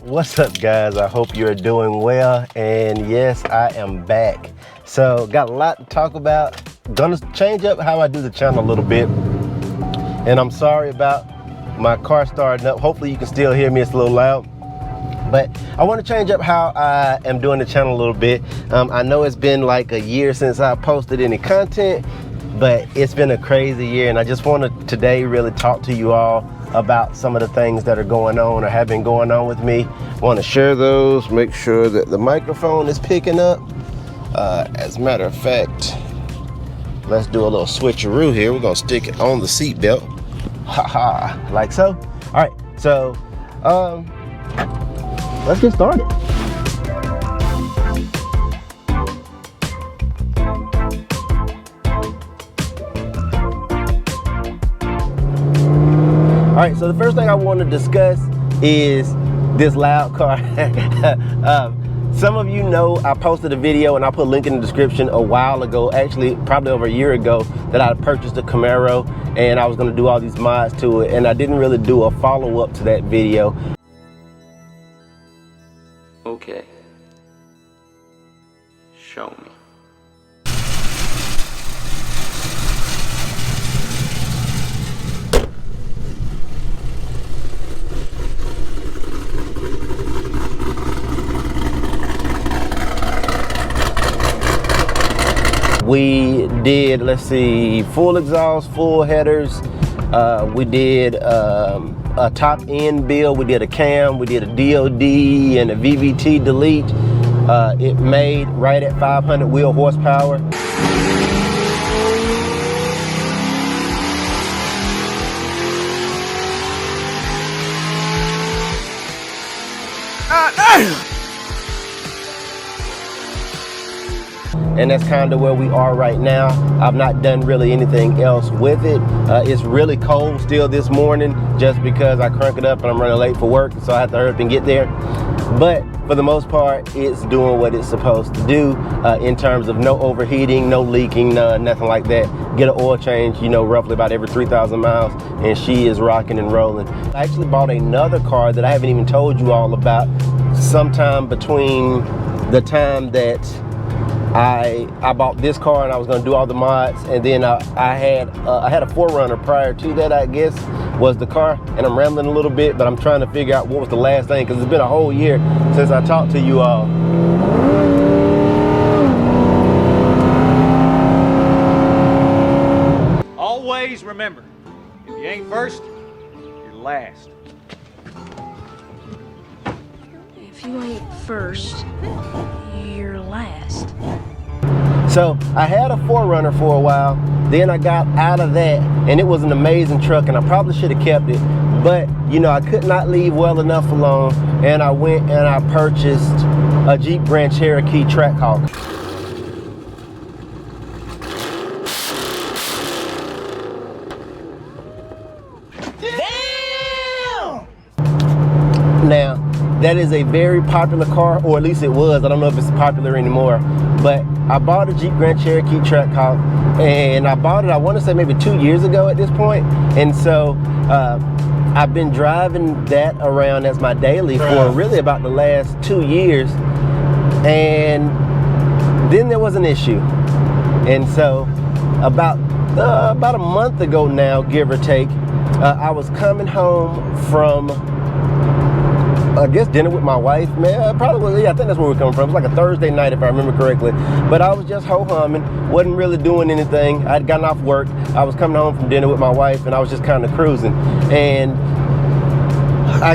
What's up, guys? I hope you're doing well, and yes, I am back. So got a lot to talk about. Gonna change up how I do the channel a little bit, and I'm sorry about my car starting up. Hopefully you can still hear me. It's a little loud, but I want to change up how I am doing the channel a little bit. I know it's been like a year since I posted any content, but it's been a crazy year, and I just want to today really talk to you all about some of the things that are going on or have been going on with me. Want to share those, make sure that the microphone is picking up. As a matter of fact, let's do a little switcheroo here. We're gonna stick it on the seat belt. Haha, like so. All right, so let's get started. All right, so the first thing I want to discuss is this loud car. Some of you know I posted a video and I put a link in the description a while ago, actually probably over a year ago, that I purchased a Camaro and I was going to do all these mods to it, and I didn't really do a follow-up to that video. Okay, show me. We did, let's see, full exhaust, full headers. We did a top end build. We did a cam. We did a DOD and a VVT delete. It made right at 500 wheel horsepower. And that's kind of where we are right now. I've not done really anything else with it. It's really cold still this morning just because I crank it up and I'm running late for work, so I have to hurry up and get there. But for the most part, it's doing what it's supposed to do in terms of no overheating, no leaking, nothing like that. Get an oil change, you know, roughly about every 3,000 miles, and she is rocking and rolling. I actually bought another car that I haven't even told you all about sometime between the time that I bought this car and I was going to do all the mods, and then I had a 4Runner prior to that, I guess, was the car. And I'm rambling a little bit, but I'm trying to figure out what was the last thing, because it's been a whole year since I talked to you all. Always remember, if you ain't first, you're last. If you ain't first, you're last. So I had a 4Runner for a while, then I got out of that, and it was an amazing truck, and I probably should have kept it, but you know, I could not leave well enough alone, and I went and I purchased a Jeep Grand Cherokee Trackhawk. Now, that is a very popular car, or at least it was. I don't know if it's popular anymore, but I bought a Jeep Grand Cherokee Trackhawk, and I bought it, I want to say maybe 2 years ago at this point. And so I've been driving that around as my daily for really about the last 2 years. And then there was an issue. And so about a month ago now, give or take, I was coming home from, I guess, dinner with my wife, man. Probably, yeah, I think that's where we're coming from. It was like a Thursday night, if I remember correctly. But I was just ho-humming, wasn't really doing anything. I'd gotten off work. I was coming home from dinner with my wife, and I was just kind of cruising. And I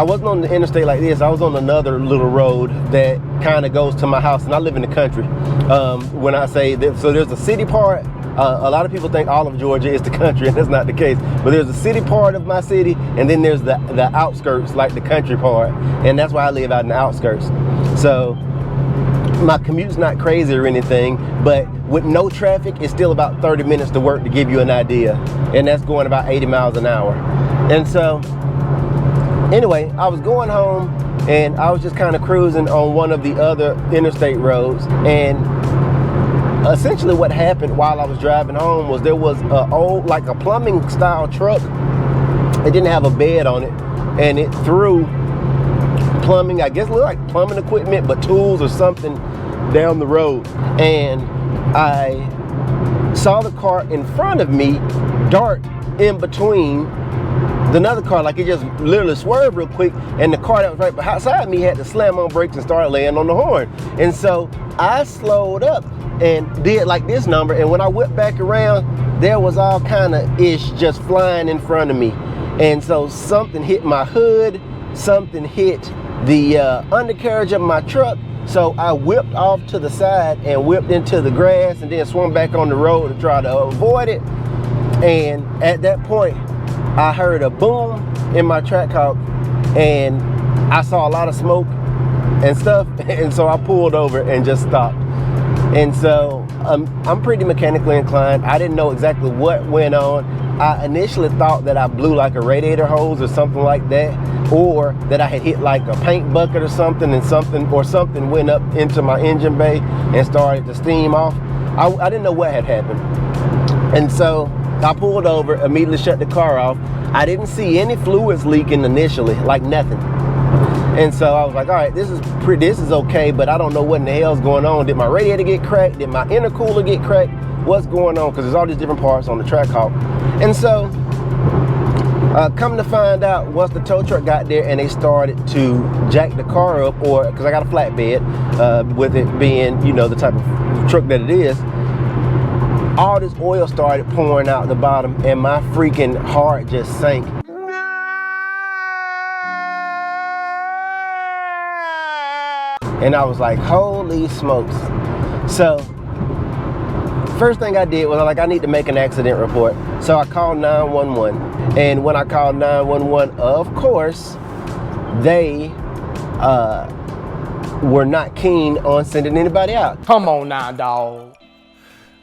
wasn't on the interstate like this. I was on another little road that kind of goes to my house, and I live in the country. When I say that, so there's a city part. A lot of people think all of Georgia is the country, and that's not the case. But there's a city part of my city, and then there's the outskirts, like the country part. And that's why I live out in the outskirts. So my commute's not crazy or anything, but with no traffic, it's still about 30 minutes to work, to give you an idea. And that's going about 80 miles an hour. And so anyway, I was going home, and I was just kind of cruising on one of the other interstate roads, and essentially what happened while I was driving home was there was a plumbing style truck. It didn't have a bed on it, and it threw plumbing, I guess it looked like plumbing equipment, but tools or something down the road. And I saw the car in front of me dart in between another car, like it just literally swerved real quick, and the car that was right beside me had to slam on brakes and start laying on the horn. And so I slowed up and did like this number, and when I whipped back around, there was all kind of ish just flying in front of me. And so something hit my hood, something hit the undercarriage of my truck. So I whipped off to the side and whipped into the grass and then swung back on the road to try to avoid it. And at that point, I heard a boom in my Trackhawk, and I saw a lot of smoke and stuff, and so I pulled over and just stopped. And so I'm pretty mechanically inclined. I didn't know exactly what went on. I initially thought that I blew like a radiator hose or something like that, or that I had hit like a paint bucket or something, and something went up into my engine bay and started to steam off. I didn't know what had happened. And so I pulled over, immediately shut the car off. I didn't see any fluids leaking initially, like nothing. And so I was like, all right, this is okay, but I don't know what in the hell's going on. Did my radiator get cracked? Did my intercooler get cracked? What's going on? Because there's all these different parts on the Trackhawk. And so, come to find out, once the tow truck got there and they started to jack the car up, or because I got a flatbed, with it being, you know, the type of truck that it is, all this oil started pouring out the bottom, and my freaking heart just sank. And I was like, holy smokes. So first thing I did was I need to make an accident report. So I called 911. And when I called 911, of course, they were not keen on sending anybody out. Come on now, dog.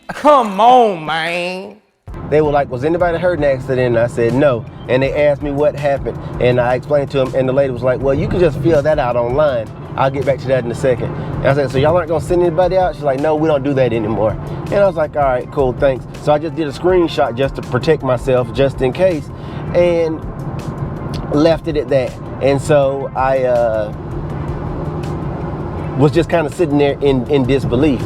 Come on, man. They were like, was anybody hurt in the accident? And I said, no. And they asked me what happened. And I explained to them, and the lady was like, well, you can just fill that out online. I'll get back to that in a second. And I said, so y'all aren't gonna send anybody out? She's like, no, we don't do that anymore. And I was like, all right, cool, thanks. So I just did a screenshot just to protect myself, just in case, and left it at that. And so I was just kind of sitting there in disbelief.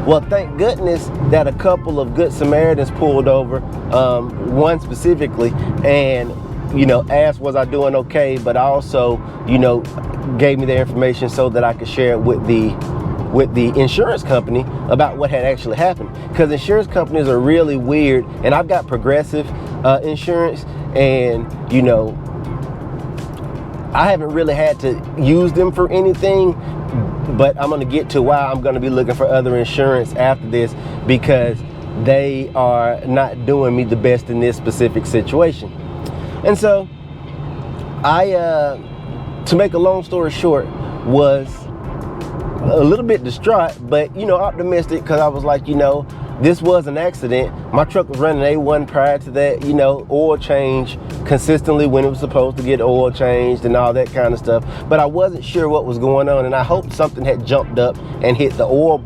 Well, thank goodness that a couple of good Samaritans pulled over, one specifically, and, you know, asked was I doing okay, but also, you know, gave me their information so that I could share it with the insurance company about what had actually happened. Because insurance companies are really weird, and I've got Progressive insurance, and, you know, I haven't really had to use them for anything, but I'm going to get to why I'm going to be looking for other insurance after this, because they are not doing me the best in this specific situation. And so I, to make a long story short, was a little bit distraught, but, you know, optimistic, because I was like, you know, this was an accident. My truck was running A1 prior to that, you know, oil change consistently when it was supposed to get oil changed and all that kind of stuff. But I wasn't sure what was going on, and I hoped something had jumped up and hit the oil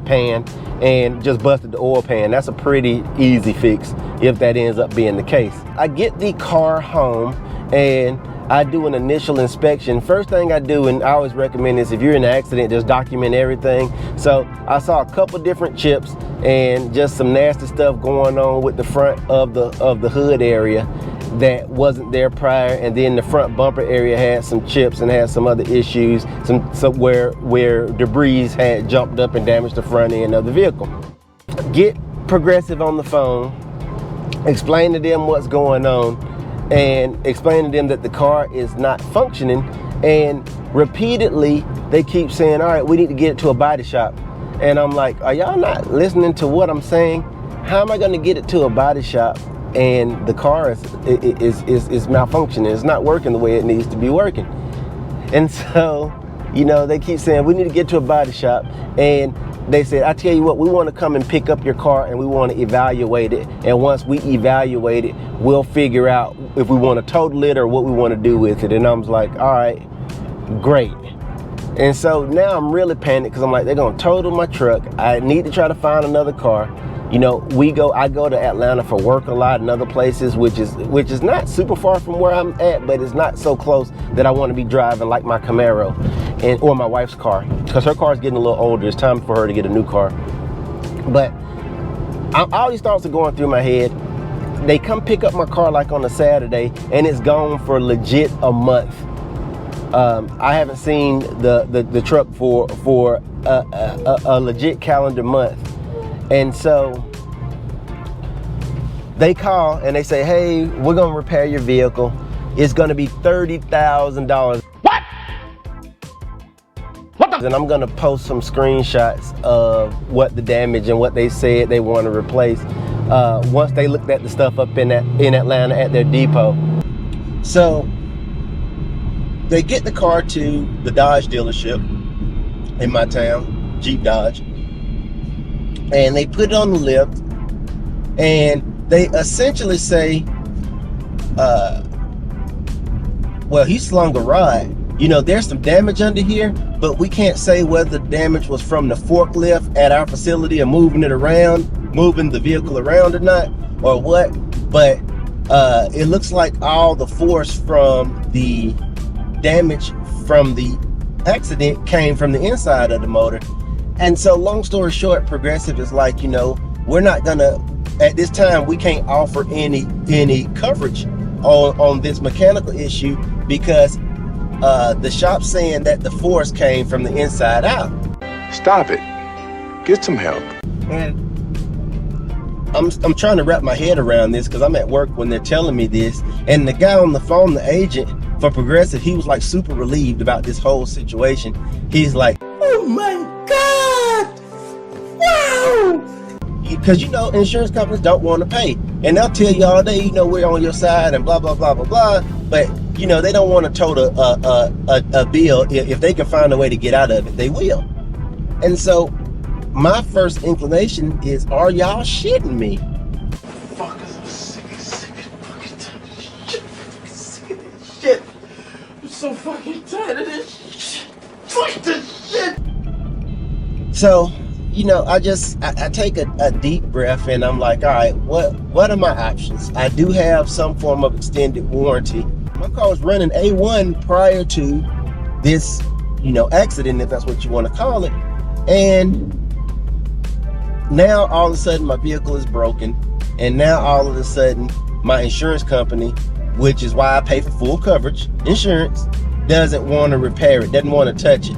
pan and just busted the oil pan. That's a pretty easy fix if that ends up being the case. I get the car home and I do an initial inspection. First thing I do, and I always recommend this, if you're in an accident, just document everything. So I saw a couple different chips and just some nasty stuff going on with the front of the hood area that wasn't there prior, and then the front bumper area had some chips and had some other issues, where debris had jumped up and damaged the front end of the vehicle. Get Progressive on the phone, explain to them what's going on, and explain to them that the car is not functioning, and repeatedly they keep saying, all right, we need to get it to a body shop. And I'm like, are y'all not listening to what I'm saying? How am I going to get it to a body shop and the car is malfunctioning? It's not working the way it needs to be working. And so, you know, they keep saying we need to get to a body shop, and they said, I tell you what, we want to come and pick up your car and we want to evaluate it. And once we evaluate it, we'll figure out if we want to total it or what we want to do with it. And I was like, all right, great. And so now I'm really panicked, because I'm like, they're going to total my truck. I need to try to find another car. You know, I go to Atlanta for work a lot and other places, which is not super far from where I'm at, but it's not so close that I want to be driving like my Camaro or my wife's car, because her car is getting a little older. It's time for her to get a new car. But all these thoughts are going through my head. They come pick up my car like on a Saturday, and it's gone for legit a month. I haven't seen the truck for a legit calendar month. And so they call and they say, hey, we're gonna repair your vehicle. It's gonna be $30,000. What? And I'm gonna post some screenshots of what the damage and what they said they want to replace once they looked at the stuff up in Atlanta at their depot. So they get the car to the Dodge dealership in my town, Jeep Dodge, and they put it on the lift, and they essentially say, well, he slung a rod. You know, there's some damage under here, but we can't say whether the damage was from the forklift at our facility or moving the vehicle around or not, or what. But it looks like all the force from the damage from the accident came from the inside of the motor. And so long story short, Progressive is like, you know, we're not gonna, at this time, we can't offer any coverage on this mechanical issue, because the shop's saying that the force came from the inside out. Stop it. Get some help. And I'm trying to wrap my head around this, because I'm at work when they're telling me this, and the guy on the phone, the agent for Progressive, he was like super relieved about this whole situation. He's like, oh my God, wow! Because, you know, insurance companies don't want to pay, and they'll tell you all day, you know, we're on your side and blah, blah, blah, blah, blah. But, you know, they don't want to tote a bill. If they can find a way to get out of it, they will. And so my first inclination is, are y'all shitting me? Fuckers, I'm sick of fucking tired of this shit. I'm sick of this shit. I'm so fucking tired of this shit. Fuck this shit. So, you know, I take a deep breath, and I'm like, all right, what are my options? I do have some form of extended warranty. My car was running A1 prior to this, you know, accident, if that's what you want to call it. And now all of a sudden my vehicle is broken, and now all of a sudden my insurance company, which is why I pay for full coverage insurance, doesn't want to repair it, doesn't want to touch it.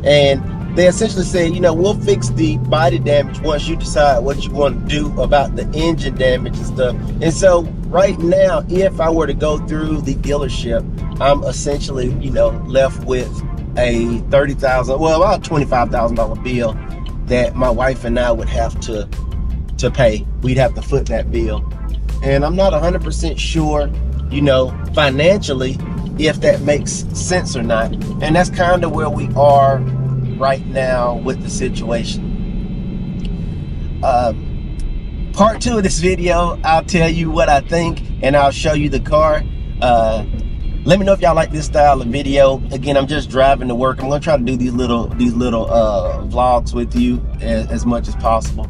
And they essentially said, you know, we'll fix the body damage once you decide what you want to do about the engine damage and stuff. And so right now, if I were to go through the dealership, I'm essentially, you know, left with a $30,000, well, about $25,000 bill that my wife and I would have to pay. We'd have to foot that bill. And I'm not 100% sure, you know, financially, if that makes sense or not. And that's kind of where we are right now with the situation. Part 2 of this video, I'll tell you what I think, and I'll show you the car. Let me know if y'all like this style of video. Again, I'm just driving to work. I'm gonna try to do these little vlogs with you as much as possible,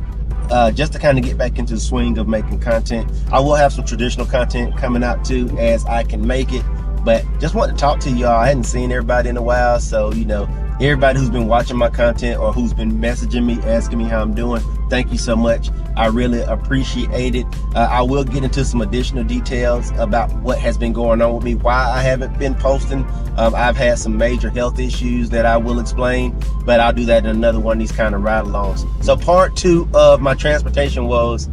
just to kind of get back into the swing of making content. I will have some traditional content coming out too as I can make it, but just want to talk to y'all. I hadn't seen everybody in a while, so, you know, everybody who's been watching my content or who's been messaging me, asking me how I'm doing, thank you so much. I really appreciate it. I will get into some additional details about what has been going on with me, why I haven't been posting. I've had some major health issues that I will explain, but I'll do that in another one of these kind of ride-alongs. So part 2 of my transportation woes,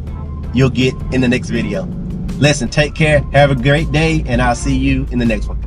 you'll get in the next video. Listen, take care, have a great day, and I'll see you in the next one.